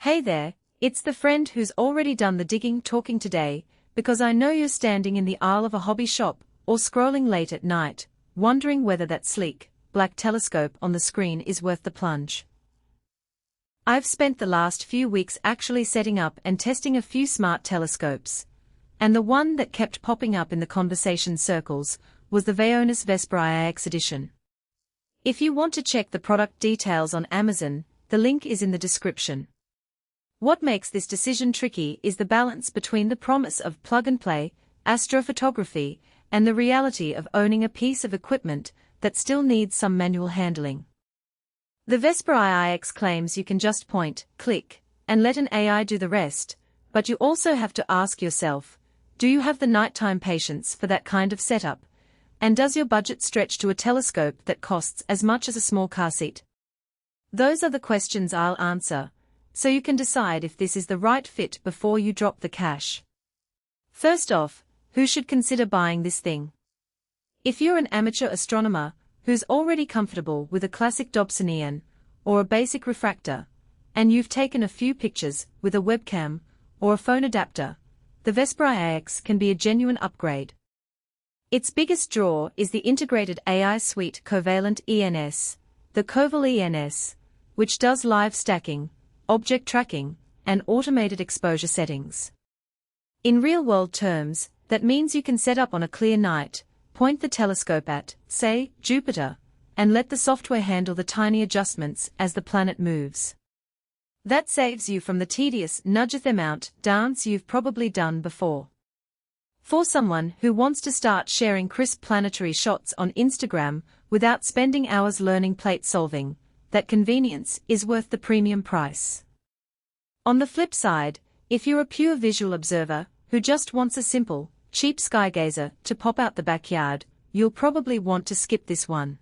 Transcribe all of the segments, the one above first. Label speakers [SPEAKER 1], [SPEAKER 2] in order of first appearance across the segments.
[SPEAKER 1] Hey there, it's the friend who's already done the digging talking today, because I know you're standing in the aisle of a hobby shop, or scrolling late at night, wondering whether that sleek, black telescope on the screen is worth the plunge. I've spent the last few weeks actually setting up and testing a few smart telescopes, and the one that kept popping up in the conversation circles was the Vaonis Vespera IX edition. If you want to check the product details on Amazon, the link is in the description. What makes this decision tricky is the balance between the promise of plug-and-play astrophotography and the reality of owning a piece of equipment that still needs some manual handling. The Vespera IX claims you can just point, click, and let an AI do the rest, but you also have to ask yourself, do you have the nighttime patience for that kind of setup? And does your budget stretch to a telescope that costs as much as a small car seat? Those are the questions I'll answer, so you can decide if this is the right fit before you drop the cash. First off, who should consider buying this thing? If you're an amateur astronomer who's already comfortable with a classic Dobsonian or a basic refractor, and you've taken a few pictures with a webcam or a phone adapter, the Vespera IX can be a genuine upgrade. Its biggest draw is the integrated AI suite Covalent ENS, the Coval ENS, which does live stacking, object tracking, and automated exposure settings. In real-world terms, that means you can set up on a clear night, point the telescope at, say, Jupiter, and let the software handle the tiny adjustments as the planet moves. That saves you from the tedious nudge-them-out dance you've probably done before. For someone who wants to start sharing crisp planetary shots on Instagram without spending hours learning plate solving, that convenience is worth the premium price. On the flip side, if you're a pure visual observer who just wants a simple, cheap skygazer to pop out the backyard, you'll probably want to skip this one.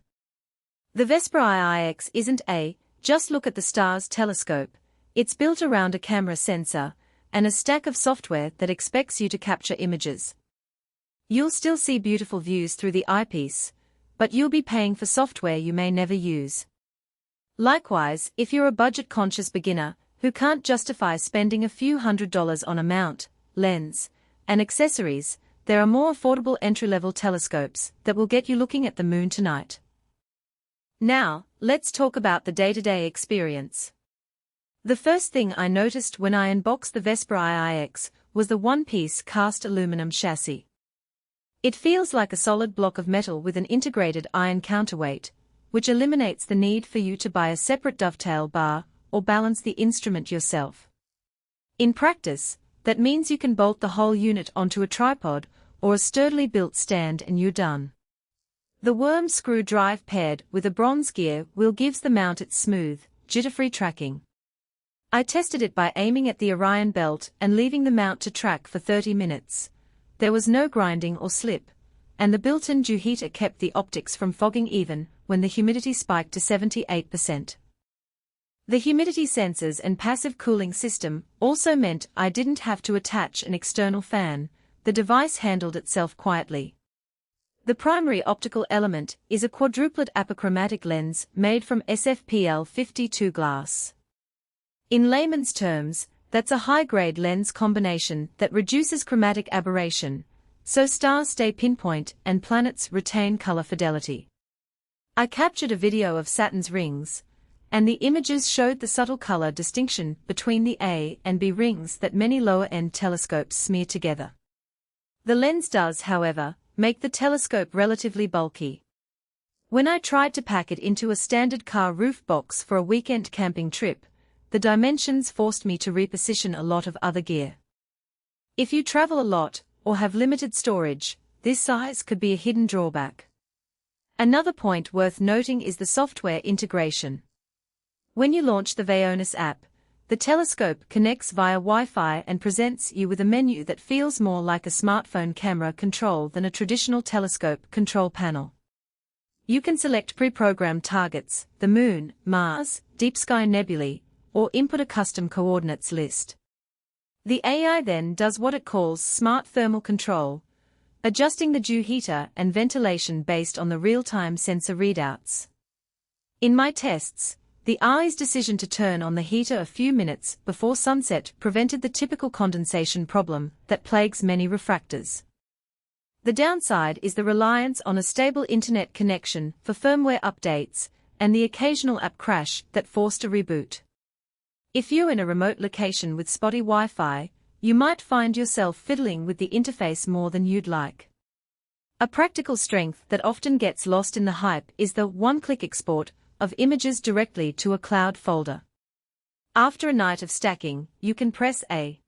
[SPEAKER 1] The Vespera IX isn't a just look at the stars telescope. It's built around a camera sensor and a stack of software that expects you to capture images. You'll still see beautiful views through the eyepiece, but you'll be paying for software you may never use. Likewise, if you're a budget-conscious beginner who can't justify spending a few $100s on a mount, lens, and accessories, there are more affordable entry-level telescopes that will get you looking at the moon tonight. Now, let's talk about the day-to-day experience. The first thing I noticed when I unboxed the Vespera IX was the one-piece cast aluminum chassis. It feels like a solid block of metal with an integrated iron counterweight, which eliminates the need for you to buy a separate dovetail bar or balance the instrument yourself. In practice, that means you can bolt the whole unit onto a tripod or a sturdily built stand and you're done. The worm screw drive paired with a bronze gear wheel gives the mount its smooth, jitter-free tracking. I tested it by aiming at the Orion belt and leaving the mount to track for 30 minutes. There was no grinding or slip, and the built-in dew heater kept the optics from fogging even when the humidity spiked to 78%. The humidity sensors and passive cooling system also meant I didn't have to attach an external fan. The device handled itself quietly. The primary optical element is a quadruplet apochromatic lens made from SFPL 52 glass. In layman's terms, that's a high-grade lens combination that reduces chromatic aberration, so stars stay pinpoint and planets retain color fidelity. I captured a video of Saturn's rings, and the images showed the subtle color distinction between the A and B rings that many lower-end telescopes smear together. The lens does, however, make the telescope relatively bulky. When I tried to pack it into a standard car roof box for a weekend camping trip, the dimensions forced me to reposition a lot of other gear. If you travel a lot, or have limited storage, this size could be a hidden drawback. Another point worth noting is the software integration. When you launch the Vaonis app, the telescope connects via Wi-Fi and presents you with a menu that feels more like a smartphone camera control than a traditional telescope control panel. You can select pre-programmed targets, the Moon, Mars, deep sky nebulae, or input a custom coordinates list. The AI then does what it calls smart thermal control, adjusting the dew heater and ventilation based on the real-time sensor readouts. In my tests, The AI's decision to turn on the heater a few minutes before sunset prevented the typical condensation problem that plagues many refractors. The downside is the reliance on a stable internet connection for firmware updates and the occasional app crash that forced a reboot. If you're in a remote location with spotty Wi-Fi, you might find yourself fiddling with the interface more than you'd like. A practical strength that often gets lost in the hype is the one-click export of images directly to a cloud folder. After a night of stacking, you can press a